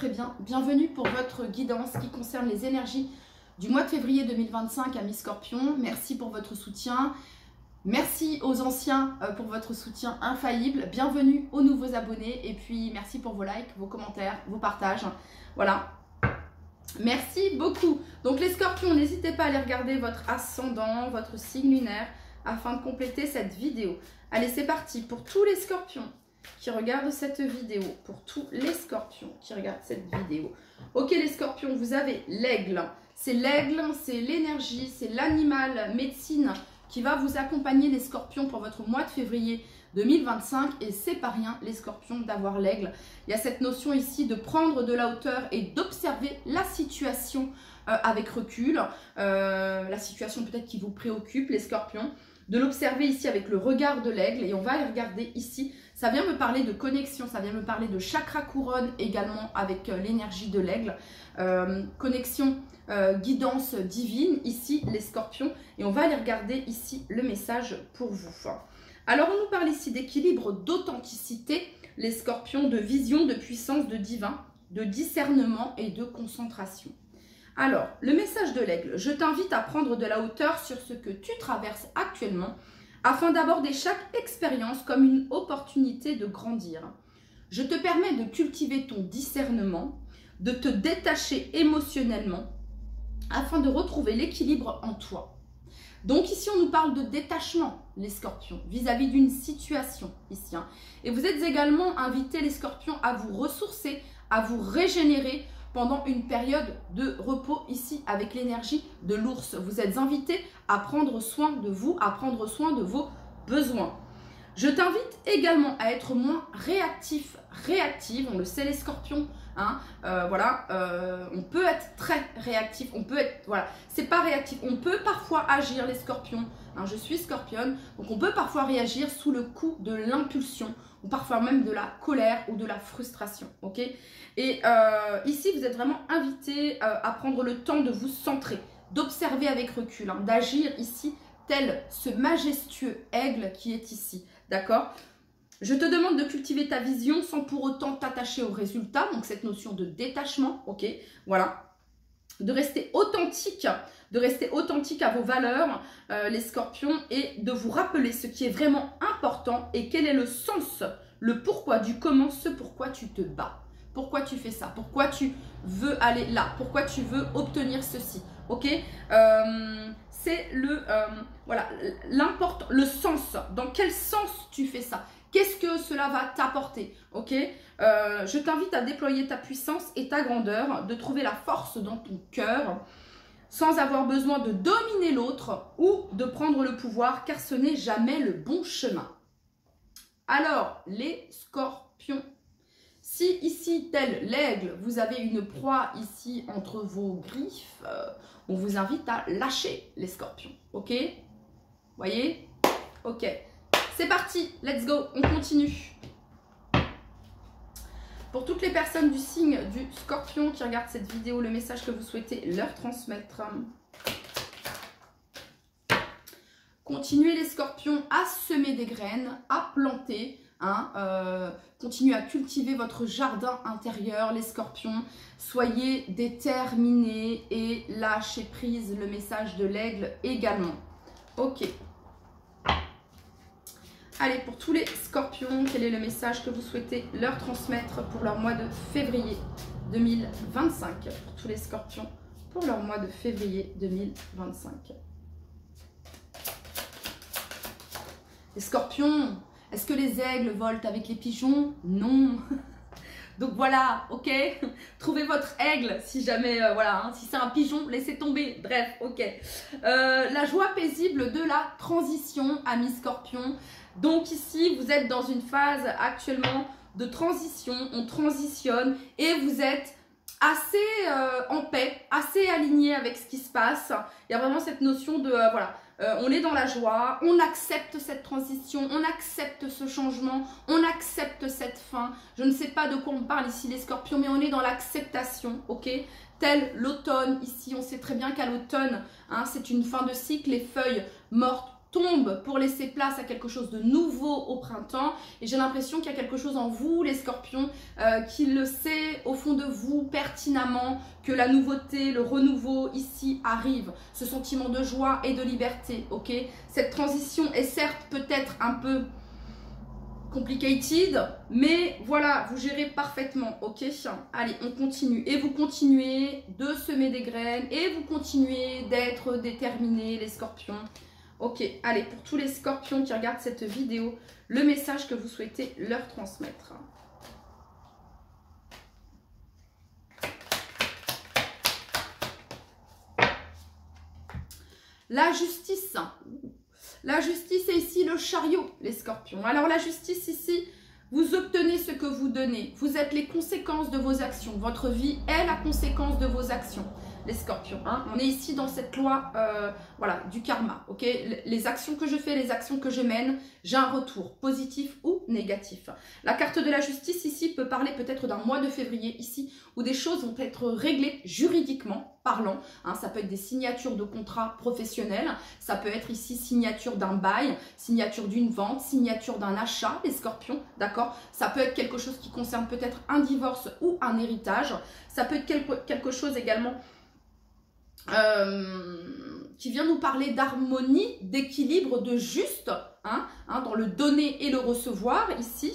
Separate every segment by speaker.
Speaker 1: très bien. Bienvenue pour votre guidance qui concerne les énergies du mois de février 2025 à Mi-Scorpion. Merci pour votre soutien. Merci aux anciens pour votre soutien infaillible. Bienvenue aux nouveaux abonnés. Et puis, merci pour vos likes, vos commentaires, vos partages. Voilà. Merci beaucoup. Donc, les scorpions, n'hésitez pas à aller regarder votre ascendant, votre signe lunaire afin de compléter cette vidéo. Allez, c'est parti pour tous les scorpions qui regardent cette vidéo. Pour tous les scorpions qui regardent cette vidéo. Ok, les scorpions, vous avez l'aigle. C'est l'aigle, c'est l'énergie, c'est l'animal médecine qui va vous accompagner, les scorpions, pour votre mois de février 2025. Et c'est pas rien, les scorpions, d'avoir l'aigle. Il y a cette notion ici de prendre de la hauteur et d'observer la situation avec recul. La situation peut-être qui vous préoccupe, les scorpions. De l'observer ici avec le regard de l'aigle. Et on va aller regarder ici. Ça vient me parler de connexion, ça vient me parler de chakra couronne également avec l'énergie de l'aigle. Connexion, guidance divine, ici les scorpions. Et on va aller regarder ici le message pour vous. Alors on nous parle ici d'équilibre, d'authenticité, les scorpions, de vision, de puissance, de divin, de discernement et de concentration. Alors, le message de l'aigle, je t'invite à prendre de la hauteur sur ce que tu traverses actuellement afin d'aborder chaque expérience comme une opportunité de grandir. Je te permets de cultiver ton discernement, de te détacher émotionnellement afin de retrouver l'équilibre en toi. Donc ici, on nous parle de détachement, les scorpions, vis-à-vis d'une situation ici. Et vous êtes également invités, les scorpions, à vous ressourcer, à vous régénérer pendant une période de repos ici avec l'énergie de l'ours. Vous êtes invités à prendre soin de vous, à prendre soin de vos besoins. Je t'invite également à être moins réactif, réactive. On le sait, les scorpions, on peut être très réactif, on peut être, voilà, c'est pas réactif. On peut parfois agir, les scorpions. Je suis scorpionne, donc on peut parfois réagir sous le coup de l'impulsion ou parfois même de la colère ou de la frustration, ok? Et ici, vous êtes vraiment invité à prendre le temps de vous centrer, d'observer avec recul, d'agir ici tel ce majestueux aigle qui est ici, d'accord? Je te demande de cultiver ta vision sans pour autant t'attacher au résultat, donc cette notion de détachement, ok? Voilà. De rester authentique à vos valeurs, les scorpions, et de vous rappeler ce qui est vraiment important et quel est le sens, le pourquoi du comment, ce pourquoi tu te bats. Pourquoi tu fais ça? Pourquoi tu veux aller là? Pourquoi tu veux obtenir ceci? Ok, c'est le sens. Dans quel sens tu fais ça? Qu'est-ce que cela va t'apporter? Ok, je t'invite à déployer ta puissance et ta grandeur, de trouver la force dans ton cœur, sans avoir besoin de dominer l'autre ou de prendre le pouvoir, car ce n'est jamais le bon chemin. Alors, les scorpions, si ici, tel l'aigle, vous avez une proie ici entre vos griffes, on vous invite à lâcher les scorpions, ok? Voyez? Ok, c'est parti, let's go, on continue. Pour toutes les personnes du signe du scorpion qui regardent cette vidéo, le message que vous souhaitez leur transmettre. Continuez, les scorpions, à semer des graines, à planter. Continuez à cultiver votre jardin intérieur, les scorpions. Soyez déterminés et lâchez prise, le message de l'aigle également. Ok. Allez, pour tous les scorpions, quel est le message que vous souhaitez leur transmettre pour leur mois de février 2025? Pour tous les scorpions, pour leur mois de février 2025. Les scorpions, est-ce que les aigles volent avec les pigeons? Non. Donc voilà, ok. Trouvez votre aigle si jamais, si c'est un pigeon, laissez tomber. Bref, ok. La joie paisible de la transition, amis scorpions. Donc ici, vous êtes dans une phase actuellement de transition. On transitionne et vous êtes assez en paix, assez aligné avec ce qui se passe. Il y a vraiment cette notion de, on est dans la joie, on accepte cette transition, on accepte ce changement, on accepte cette fin. Je ne sais pas de quoi on parle ici, les scorpions, mais on est dans l'acceptation, ok? Tel l'automne, ici, on sait très bien qu'à l'automne, c'est une fin de cycle, les feuilles mortes tombe pour laisser place à quelque chose de nouveau au printemps. Et j'ai l'impression qu'il y a quelque chose en vous, les scorpions, qui le sait au fond de vous pertinemment que la nouveauté, le renouveau ici arrive. Ce sentiment de joie et de liberté, ok? Cette transition est certes peut-être un peu complicated, mais voilà, vous gérez parfaitement, ok? Allez, on continue. Et vous continuez de semer des graines et vous continuez d'être déterminés, les scorpions. Ok, allez, pour tous les scorpions qui regardent cette vidéo, le message que vous souhaitez leur transmettre. La justice. La justice est ici le chariot, les scorpions. Alors la justice ici, vous obtenez ce que vous donnez. Vous êtes les conséquences de vos actions. Votre vie est la conséquence de vos actions, les scorpions. Hein. On est ici dans cette loi voilà, du karma. Okay, les actions que je fais, les actions que je mène, j'ai un retour, positif ou négatif. La carte de la justice ici peut parler peut-être d'un mois de février ici, où des choses vont être réglées juridiquement parlant. Hein, ça peut être des signatures de contrats professionnels, ça peut être ici signature d'un bail, signature d'une vente, signature d'un achat, les scorpions, d'accord? Ça peut être quelque chose qui concerne peut-être un divorce ou un héritage. Ça peut être quelque chose également qui vient nous parler d'harmonie, d'équilibre, de juste, hein, dans le donner et le recevoir ici.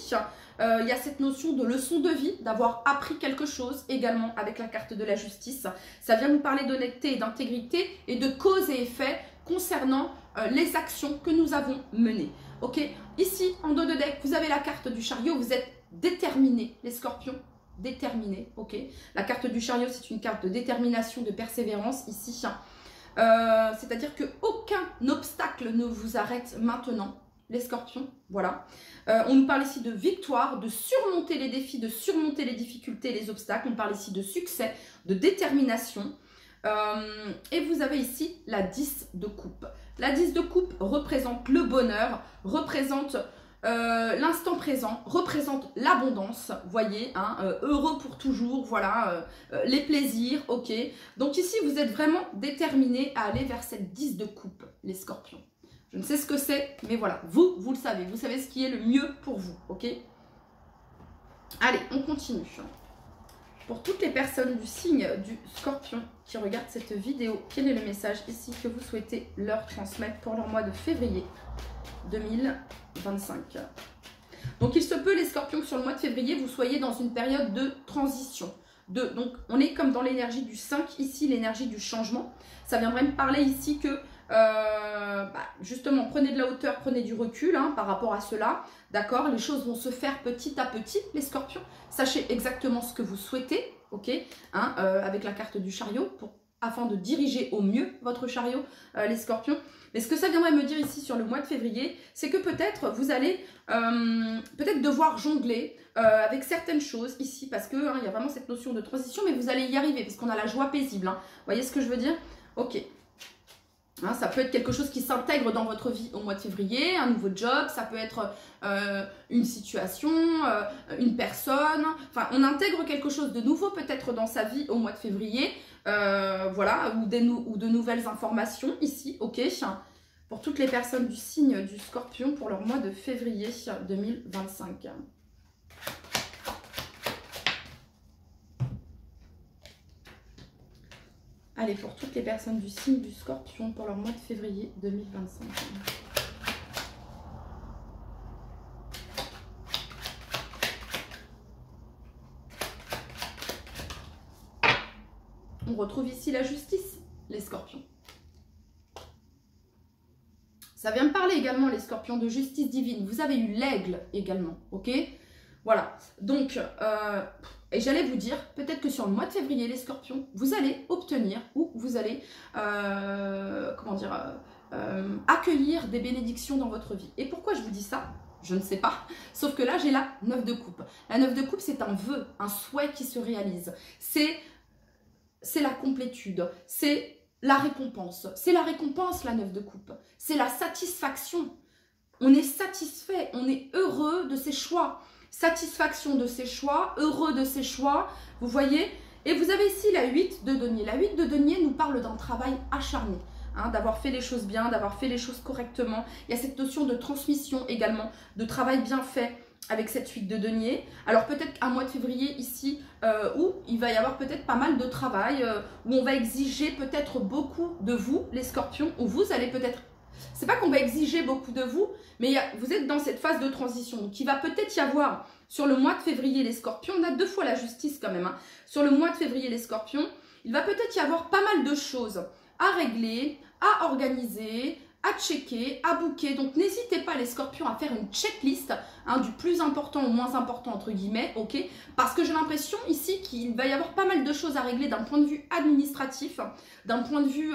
Speaker 1: Il y a cette notion de leçon de vie, d'avoir appris quelque chose également avec la carte de la justice. Ça vient nous parler d'honnêteté et d'intégrité et de cause et effet concernant les actions que nous avons menées. Ok, ici en dos de deck, vous avez la carte du chariot, vous êtes déterminés, les scorpions. Déterminé, ok. La carte du chariot, c'est une carte de détermination, de persévérance ici. C'est-à-dire qu'aucun obstacle ne vous arrête maintenant, les scorpions, voilà. On nous parle ici de victoire, de surmonter les défis, de surmonter les difficultés, les obstacles. On parle ici de succès, de détermination. Et vous avez ici la 10 de coupe. La 10 de coupe représente le bonheur, représente l'instant présent, représente l'abondance, voyez, hein, heureux pour toujours, voilà, les plaisirs, ok. Donc ici, vous êtes vraiment déterminés à aller vers cette 10 de coupe, les scorpions. Je ne sais ce que c'est, mais voilà, vous le savez. Vous savez ce qui est le mieux pour vous, ok? Allez, on continue. Pour toutes les personnes du signe du scorpion qui regardent cette vidéo, quel est le message ici que vous souhaitez leur transmettre pour leur mois de février 2025? Donc, il se peut, les scorpions, que sur le mois de février, vous soyez dans une période de transition. Donc, on est comme dans l'énergie du 5, ici, l'énergie du changement. Ça viendrait me parler ici que justement, prenez de la hauteur, prenez du recul hein, par rapport à cela, d'accord? Les choses vont se faire petit à petit, les scorpions. Sachez exactement ce que vous souhaitez, ok, hein, avec la carte du chariot, afin de diriger au mieux votre chariot, les scorpions. Mais ce que ça viendrait me dire ici sur le mois de février, c'est que peut-être vous allez peut-être devoir jongler avec certaines choses ici, parce que hein, il y a vraiment cette notion de transition, mais vous allez y arriver, parce qu'on a la joie paisible. Hein. Vous voyez ce que je veux dire? Ok. Hein, ça peut être quelque chose qui s'intègre dans votre vie au mois de février, un nouveau job, ça peut être une situation, une personne. Enfin, on intègre quelque chose de nouveau peut-être dans sa vie au mois de février, voilà, ou de nouvelles informations ici, ok. Pour toutes les personnes du signe du scorpion pour leur mois de février 2025. Allez, pour toutes les personnes du signe du scorpion pour leur mois de février 2025. On retrouve ici la justice, les scorpions. Ça vient me parler également, les scorpions, de justice divine. Vous avez eu l'aigle également, ok? Voilà, donc, et j'allais vous dire, peut-être que sur le mois de février, les scorpions, vous allez obtenir ou vous allez, comment dire, accueillir des bénédictions dans votre vie. Et pourquoi je vous dis ça? Je ne sais pas. Sauf que là, j'ai la 9 de coupe. La 9 de coupe, c'est un vœu, un souhait qui se réalise. C'est la complétude, c'est la récompense. C'est la récompense, la 9 de coupe. C'est la satisfaction. On est satisfait, on est heureux de ses choix. Satisfaction de ses choix, heureux de ses choix, vous voyez. Et vous avez ici la 8 de denier. La 8 de denier nous parle d'un travail acharné, hein, d'avoir fait les choses bien, d'avoir fait les choses correctement. Il y a cette notion de transmission également, de travail bien fait avec cette suite de denier. Alors peut-être un mois de février ici, où il va y avoir peut-être pas mal de travail, où on va exiger peut-être beaucoup de vous, les scorpions, où vous allez peut-être... C'est pas qu'on va exiger beaucoup de vous, mais vous êtes dans cette phase de transition. Donc il va peut-être y avoir, sur le mois de février, les scorpions, on a 2 fois la justice quand même, hein. Sur le mois de février, les scorpions, il va peut-être y avoir pas mal de choses à régler, à organiser, à checker, à booker. Donc n'hésitez pas les scorpions à faire une checklist, hein, du plus important au moins important entre guillemets, ok? Parce que j'ai l'impression ici qu'il va y avoir pas mal de choses à régler d'un point de vue administratif, d'un point de vue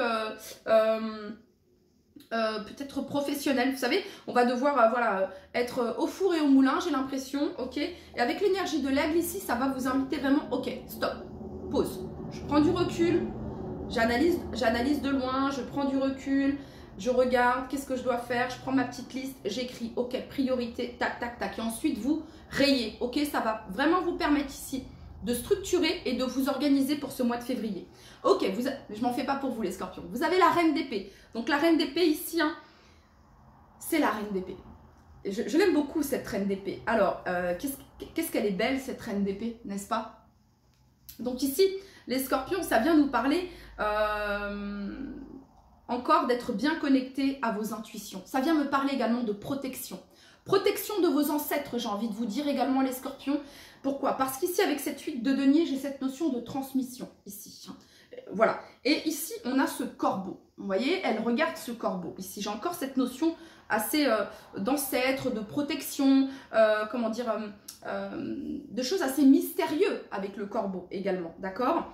Speaker 1: peut-être professionnel. Vous savez, on va devoir voilà, être au four et au moulin, j'ai l'impression, ok? Et avec l'énergie de l'aigle ici, ça va vous inviter vraiment, ok, stop, pause. Je prends du recul, j'analyse de loin, je prends du recul, je regarde, qu'est-ce que je dois faire, je prends ma petite liste, j'écris, ok, priorité, tac, tac, tac. Et ensuite, vous rayez, ok, ça va vraiment vous permettre ici de structurer et de vous organiser pour ce mois de février. Ok, je m'en fais pas pour vous les scorpions. Vous avez la reine d'épée. Donc la reine d'épée ici, hein, c'est la reine d'épée. Je l'aime beaucoup cette reine d'épée. Alors, qu'est-ce qu'elle est belle cette reine d'épée, n'est-ce pas? Donc ici, les scorpions, ça vient nous parler... encore d'être bien connecté à vos intuitions. Ça vient me parler également de protection. Protection de vos ancêtres, j'ai envie de vous dire également les scorpions. Pourquoi? Parce qu'ici, avec cette huile de denier, j'ai cette notion de transmission ici. Voilà. Et ici, on a ce corbeau. Vous voyez, elle regarde ce corbeau. Ici, j'ai encore cette notion assez d'ancêtre, de protection, comment dire, de choses assez mystérieuses avec le corbeau également, d'accord?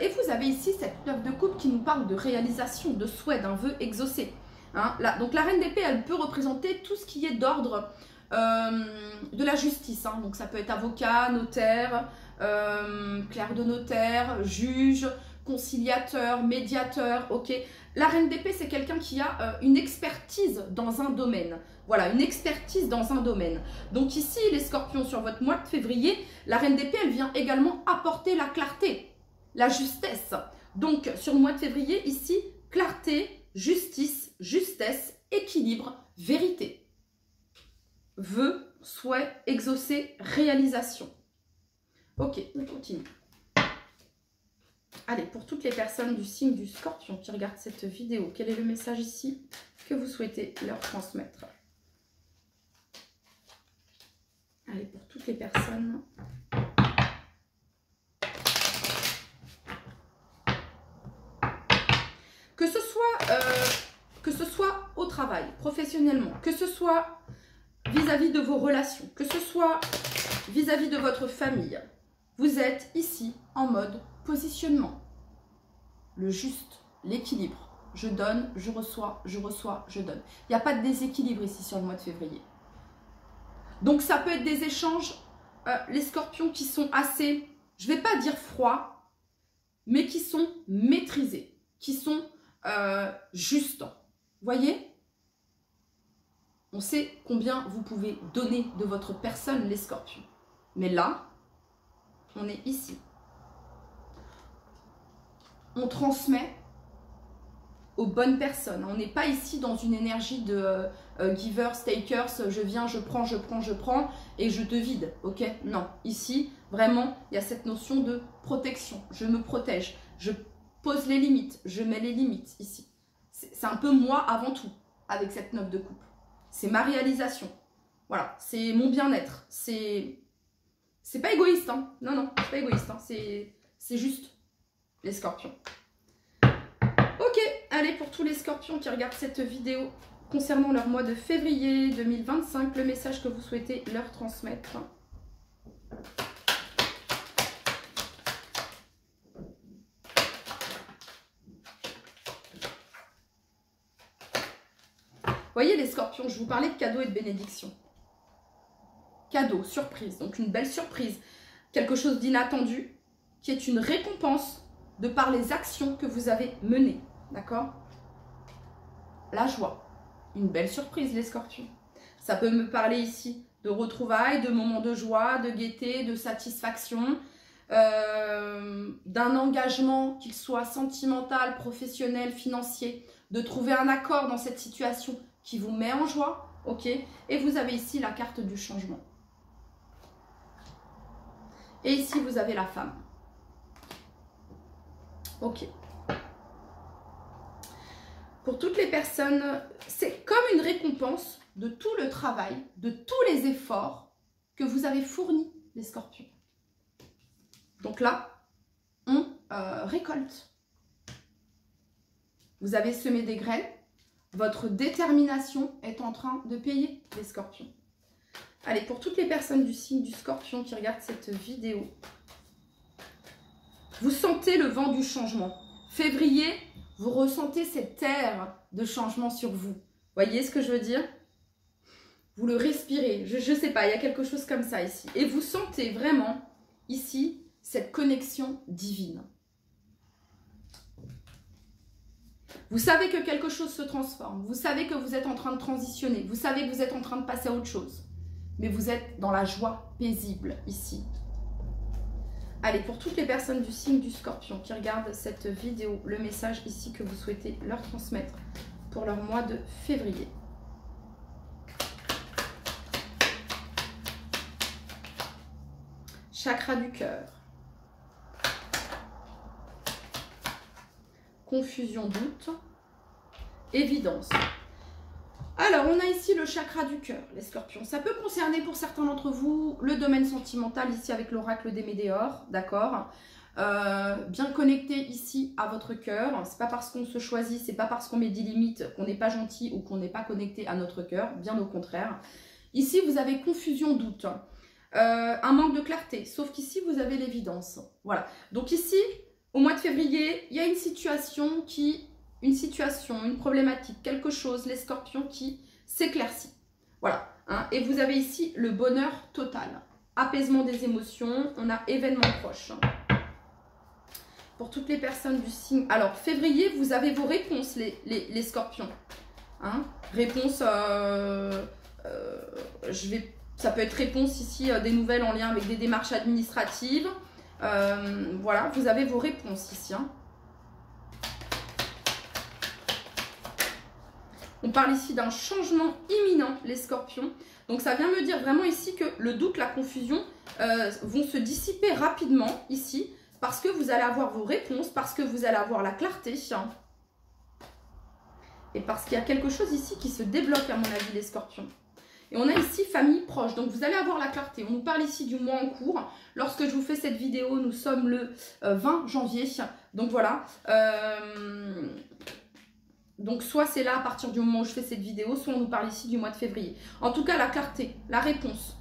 Speaker 1: Et vous avez ici cette 9 de coupe qui nous parle de réalisation, de souhait, d'un vœu exaucé. Hein, là, donc la reine d'épée, elle peut représenter tout ce qui est d'ordre de la justice. Hein, donc ça peut être avocat, notaire, clerc de notaire, juge, conciliateur, médiateur, ok. La reine d'épée, c'est quelqu'un qui a une expertise dans un domaine. Voilà, une expertise dans un domaine. Donc ici, les scorpions, sur votre mois de février, la reine d'épée, elle vient également apporter la clarté, la justesse. Donc, sur le mois de février, ici, clarté, justice, justesse, équilibre, vérité. Vœu, souhait, exaucé, réalisation. Ok, on continue. Allez, pour toutes les personnes du signe du scorpion qui regardent cette vidéo, quel est le message ici que vous souhaitez leur transmettre? Allez, pour toutes les personnes. Que ce soit au travail, professionnellement, que ce soit vis-à-vis de vos relations, que ce soit vis-à-vis de votre famille, vous êtes ici en mode positionnement. Le juste, l'équilibre. Je donne, je reçois, je donne. Il n'y a pas de déséquilibre ici sur le mois de février. Donc ça peut être des échanges, les scorpions qui sont assez, je ne vais pas dire froids, mais qui sont maîtrisés, qui sont justes. Voyez? On sait combien vous pouvez donner de votre personne, les scorpions. Mais là, on est ici. On transmet aux bonnes personnes. On n'est pas ici dans une énergie de givers, takers, je viens, je prends et je te vide, ok? Non, ici, vraiment, il y a cette notion de protection. Je me protège, je pose les limites, je mets les limites ici. C'est un peu moi avant tout, avec cette 9 de coupe. C'est ma réalisation. Voilà, c'est mon bien-être. C'est pas égoïste, hein. Non, c'est pas égoïste, hein. C'est juste les scorpions. Ok, allez, pour tous les scorpions qui regardent cette vidéo concernant leur mois de février 2025, le message que vous souhaitez leur transmettre. Voyez les scorpions, je vous parlais de cadeaux et de bénédictions. Cadeau, surprise, donc une belle surprise. Quelque chose d'inattendu qui est une récompense de par les actions que vous avez menées. D'accord? La joie. Une belle surprise, les scorpions. Ça peut me parler ici de retrouvailles, de moments de joie, de gaieté, de satisfaction, d'un engagement, qu'il soit sentimental, professionnel, financier, de trouver un accord dans cette situation qui vous met en joie, ok? Et vous avez ici la carte du changement. Et ici, vous avez la femme. Ok. Pour toutes les personnes, c'est comme une récompense de tout le travail, de tous les efforts que vous avez fournis, les scorpions. Donc là, on récolte. Vous avez semé des graines. Votre détermination est en train de payer, les scorpions. Allez, pour toutes les personnes du signe du scorpion qui regardent cette vidéo, vous sentez le vent du changement. Février, vous ressentez cette ère de changement sur vous. Voyez ce que je veux dire? Vous le respirez. Je ne sais pas, il y a quelque chose comme ça ici. Et vous sentez vraiment ici cette connexion divine. Vous savez que quelque chose se transforme. Vous savez que vous êtes en train de transitionner. Vous savez que vous êtes en train de passer à autre chose. Mais vous êtes dans la joie paisible ici. Allez, pour toutes les personnes du signe du scorpion qui regardent cette vidéo, le message ici que vous souhaitez leur transmettre pour leur mois de février. Chakra du cœur. Confusion, doute. Évidence. Alors, on a ici le chakra du cœur, les scorpions. Ça peut concerner pour certains d'entre vous le domaine sentimental, ici avec l'oracle des Médéors, d'accord? Bien connecté ici à votre cœur. C'est pas parce qu'on se choisit, c'est pas parce qu'on met des limites qu'on n'est pas gentil ou qu'on n'est pas connecté à notre cœur, bien au contraire. Ici, vous avez confusion, doute, un manque de clarté, sauf qu'ici, vous avez l'évidence. Voilà. Donc ici, au mois de février, il y a une situation, une problématique, quelque chose, les scorpions, qui s'éclaircit. Voilà. Hein. Et vous avez ici le bonheur total. Apaisement des émotions, on a événement proche. Pour toutes les personnes du signe. Alors, février, vous avez vos réponses, les scorpions. Hein. Réponse, ça peut être réponse ici, des nouvelles en lien avec des démarches administratives. Voilà, vous avez vos réponses ici. Hein. On parle ici d'un changement imminent, les scorpions. Donc ça vient me dire vraiment ici que le doute, la confusion vont se dissiper rapidement ici. Parce que vous allez avoir vos réponses, parce que vous allez avoir la clarté. Et parce qu'il y a quelque chose ici qui se débloque à mon avis, les scorpions. Et on a ici famille proche. Donc vous allez avoir la clarté. On nous parle ici du mois en cours. Lorsque je vous fais cette vidéo, nous sommes le 20 janvier. Donc voilà. Donc soit c'est là à partir du moment où je fais cette vidéo, soit on nous parle ici du mois de février. En tout cas, la clarté, la réponse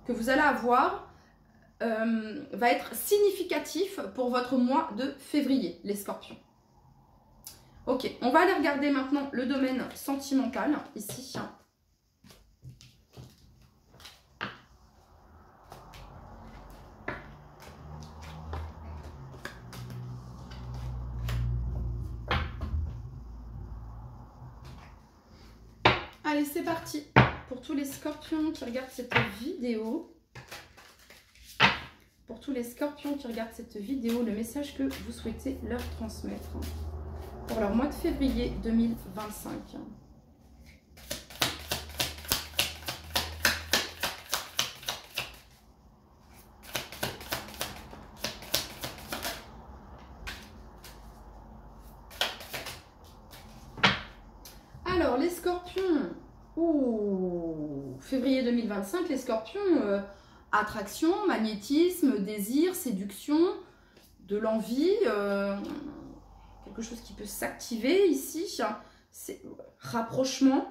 Speaker 1: que vous allez avoir va être significatif pour votre mois de février, les scorpions. Ok, on va aller regarder maintenant le domaine sentimental, ici. Allez, c'est parti pour tous les scorpions qui regardent cette vidéo. Pour tous les scorpions qui regardent cette vidéo, le message que vous souhaitez leur transmettre pour leur mois de février 2025. Alors, les scorpions, février 2025, les scorpions... attraction, magnétisme, désir, séduction, de l'envie, quelque chose qui peut s'activer ici, c'est rapprochement,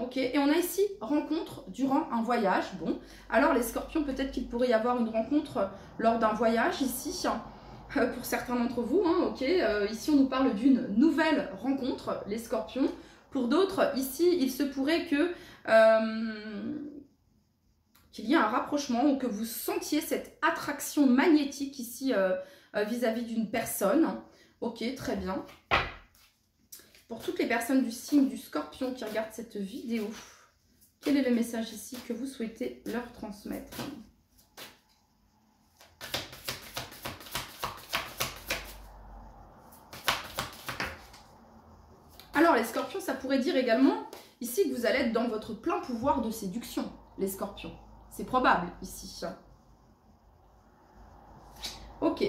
Speaker 1: ok, et on a ici rencontre durant un voyage. Bon, alors les scorpions, peut-être qu'il pourrait y avoir une rencontre lors d'un voyage ici, pour certains d'entre vous, hein, ok, ici on nous parle d'une nouvelle rencontre, les scorpions. Pour d'autres, ici, il se pourrait que... qu'il y ait un rapprochement ou que vous sentiez cette attraction magnétique ici vis-à-vis d'une personne. Ok, très bien. Pour toutes les personnes du signe du scorpion qui regardent cette vidéo, quel est le message ici que vous souhaitez leur transmettre ? alors les scorpions, ça pourrait dire également ici que vous allez être dans votre plein pouvoir de séduction, les scorpions. C'est probable ici. Ok,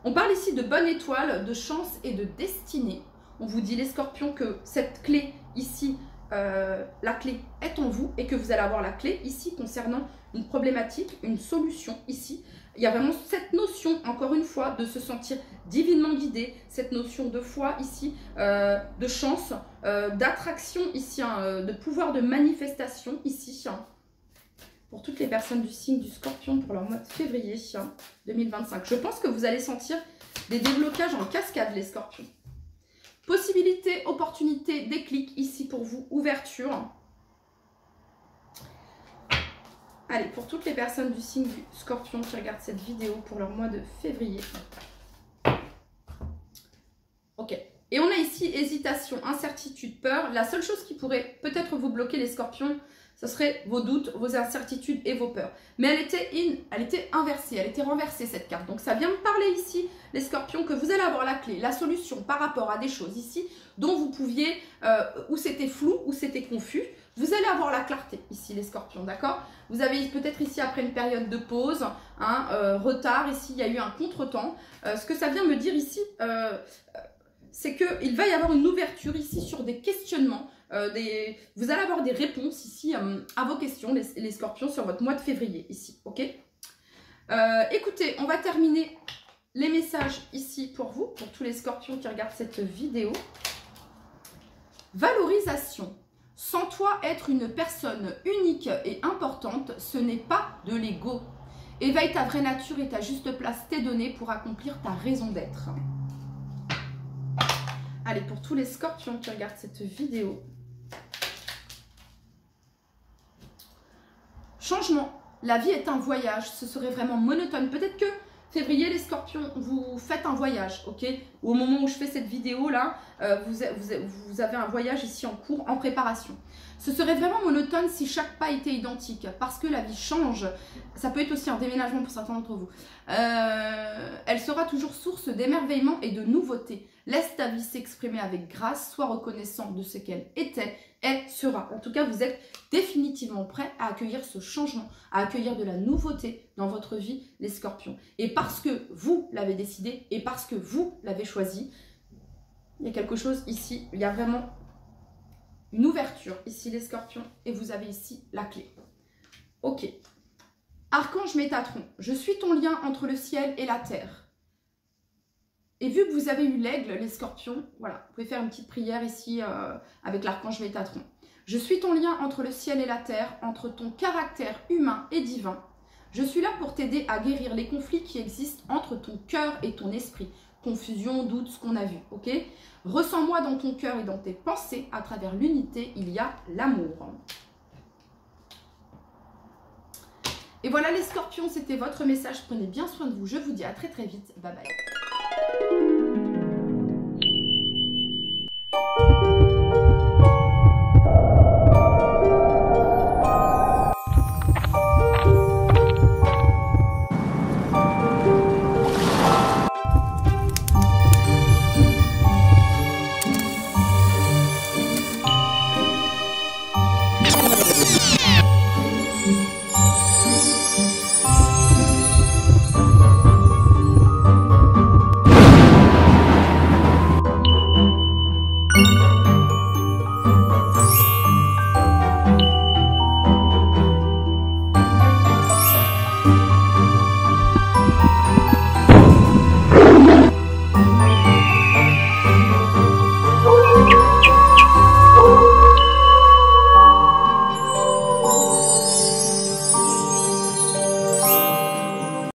Speaker 1: on parle ici de bonne étoile, de chance et de destinée. On vous dit les scorpions que cette clé ici, la clé est en vous et que vous allez avoir la clé ici concernant une problématique, une solution ici. Il y a vraiment cette notion, encore une fois, de se sentir divinement guidé, cette notion de foi ici, de chance, d'attraction ici, de pouvoir de manifestation ici. Pour toutes les personnes du signe du Scorpion pour leur mois de février 2025. Je pense que vous allez sentir des déblocages en cascade, les Scorpions. Possibilité, opportunité, déclic ici pour vous, ouverture. Allez, pour toutes les personnes du signe du Scorpion qui regardent cette vidéo pour leur mois de février. Ok. Et on a ici hésitation, incertitude, peur. La seule chose qui pourrait peut-être vous bloquer, les Scorpions, ce serait vos doutes, vos incertitudes et vos peurs. Mais elle était inversée, elle était renversée cette carte. Donc ça vient me parler ici, les Scorpions, que vous allez avoir la clé, la solution par rapport à des choses ici dont vous pouviez, où c'était flou, où c'était confus. Vous allez avoir la clarté ici, les Scorpions, d'accord? Vous avez peut-être ici, après une période de pause, retard, ici il y a eu un contretemps. Ce que ça vient me dire ici, c'est qu'il va y avoir une ouverture ici sur des questionnements. Vous allez avoir des réponses ici à vos questions, les Scorpions, sur votre mois de février ici, ok? Écoutez, on va terminer les messages ici pour vous, pour tous les Scorpions qui regardent cette vidéo. Valorisation. Sans toi être une personne unique et importante, ce n'est pas de l'ego. Éveille ta vraie nature et ta juste place t'est donnée pour accomplir ta raison d'être. Allez, pour tous les Scorpions qui regardent cette vidéo. Changement. La vie est un voyage. Ce serait vraiment monotone. Peut-être que février, les Scorpions, vous faites un voyage, ok? Au moment où je fais cette vidéo-là, vous avez un voyage ici en cours, en préparation. Ce serait vraiment monotone si chaque pas était identique, parce que la vie change. Ça peut être aussi un déménagement pour certains d'entre vous. Elle sera toujours source d'émerveillement et de nouveautés. Laisse ta vie s'exprimer avec grâce, sois reconnaissant de ce qu'elle était, elle sera. En tout cas, vous êtes définitivement prêt à accueillir ce changement, à accueillir de la nouveauté dans votre vie, les Scorpions. Et parce que vous l'avez décidé et parce que vous l'avez choisi, il y a quelque chose ici, il y a vraiment une ouverture ici, les Scorpions, et vous avez ici la clé. Ok. Archange Métatron, je suis ton lien entre le ciel et la terre. Et vu que vous avez eu l'aigle, les Scorpions, voilà, vous pouvez faire une petite prière ici avec l'archange Métatron. Je suis ton lien entre le ciel et la terre, entre ton caractère humain et divin. Je suis là pour t'aider à guérir les conflits qui existent entre ton cœur et ton esprit. Confusion, doute, ce qu'on a vu, ok? Ressens-moi dans ton cœur et dans tes pensées, à travers l'unité, il y a l'amour. Et voilà les Scorpions, c'était votre message. Prenez bien soin de vous. Je vous dis à très très vite. Bye bye.